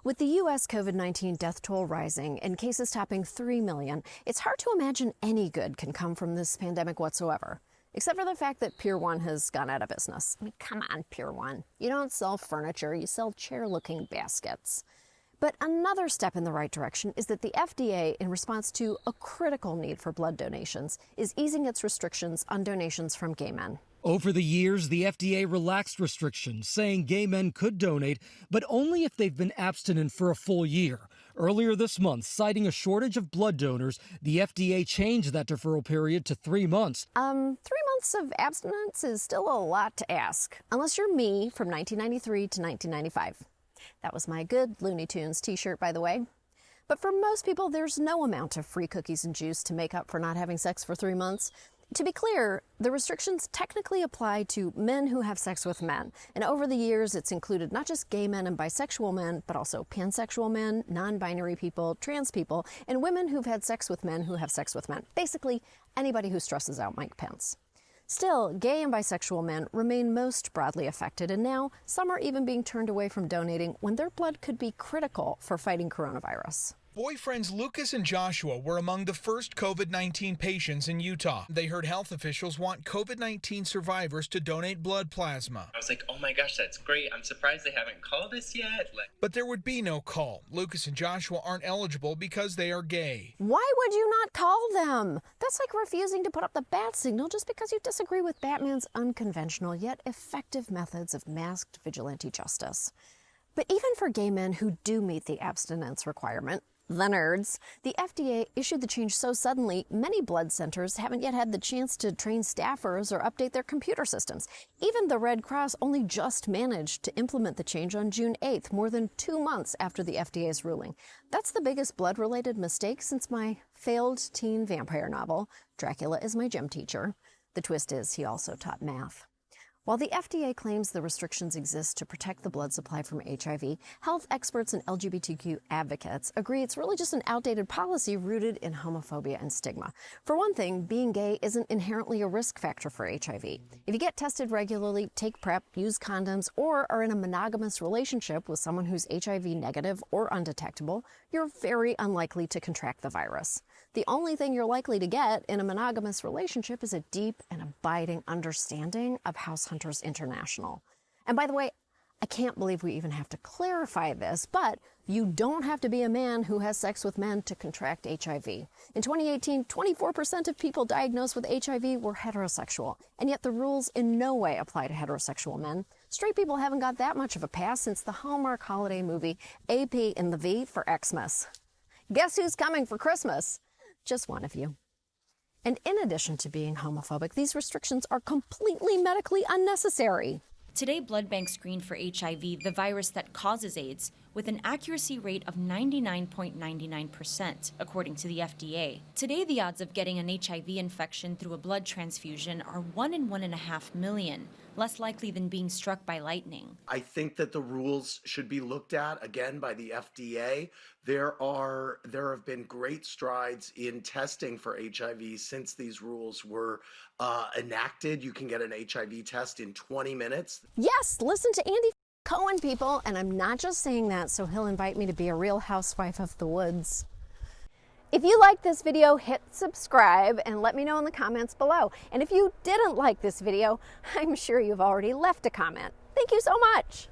With the U.S. COVID-19 death toll rising and cases topping 3 million, it's hard to imagine any good can come from this pandemic whatsoever. Except for the fact that Pier 1 has gone out of business. I mean, come on, Pier 1. You don't sell furniture, you sell chair-looking baskets. But another step in the right direction is that the FDA, in response to a critical need for blood donations, is easing its restrictions on donations from gay men. Over the years, the FDA relaxed restrictions, saying gay men could donate, but only if they've been abstinent for a full year. Earlier this month, citing a shortage of blood donors, the FDA changed that deferral period to 3 months. 3 months of abstinence is still a lot to ask, unless you're me from 1993 to 1995. That was my good Looney Tunes t-shirt, by the way. But for most people, there's no amount of free cookies and juice to make up for not having sex for 3 months. To be clear, the restrictions technically apply to men who have sex with men. And over the years, it's included not just gay men and bisexual men, but also pansexual men, non-binary people, trans people, and women who've had sex with men who have sex with men. Basically, anybody who stresses out Mike Pence. Still, gay and bisexual men remain most broadly affected, and now some are even being turned away from donating when their blood could be critical for fighting coronavirus. Boyfriends Lucas and Joshua were among the first COVID-19 patients in Utah. They heard health officials want COVID-19 survivors to donate blood plasma. I was like, oh my gosh, that's great. I'm surprised they haven't called us yet. But there would be no call. Lucas and Joshua aren't eligible because they are gay. Why would you not call them? That's like refusing to put up the bat signal just because you disagree with Batman's unconventional yet effective methods of masked vigilante justice. But even for gay men who do meet the abstinence requirement, the nerds, the FDA issued the change so suddenly, many blood centers haven't yet had the chance to train staffers or update their computer systems. Even the Red Cross only just managed to implement the change on June 8th, more than 2 months after the FDA's ruling. That's the biggest blood-related mistake since my failed teen vampire novel, Dracula is My Gym Teacher. The twist is he also taught math. While the FDA claims the restrictions exist to protect the blood supply from HIV, health experts and LGBTQ advocates agree it's really just an outdated policy rooted in homophobia and stigma. For one thing, being gay isn't inherently a risk factor for HIV. If you get tested regularly, take PrEP, use condoms, or are in a monogamous relationship with someone who's HIV negative or undetectable, you're very unlikely to contract the virus. The only thing you're likely to get in a monogamous relationship is a deep and abiding understanding of House Hunters International. And by the way, I can't believe we even have to clarify this, but you don't have to be a man who has sex with men to contract HIV. In 2018, 24% of people diagnosed with HIV were heterosexual, and yet the rules in no way apply to heterosexual men. Straight people haven't got that much of a pass since the Hallmark holiday movie AP and the V for Xmas. Guess who's coming for Christmas? Just one of you. And in addition to being homophobic, these restrictions are completely medically unnecessary. Today, blood banks screen for HIV, the virus that causes AIDS, with an accuracy rate of 99.99%, according to the FDA. Today, the odds of getting an HIV infection through a blood transfusion are 1 in 1.5 million, less likely than being struck by lightning. I think that the rules should be looked at again by the FDA. There have been great strides in testing for HIV since these rules were enacted. You can get an HIV test in 20 minutes. Yes, listen to Andy Cohen, people, and I'm not just saying that so he'll invite me to be a real housewife of the woods. If you liked this video, hit subscribe and let me know in the comments below. And if you didn't like this video, I'm sure you've already left a comment. Thank you so much.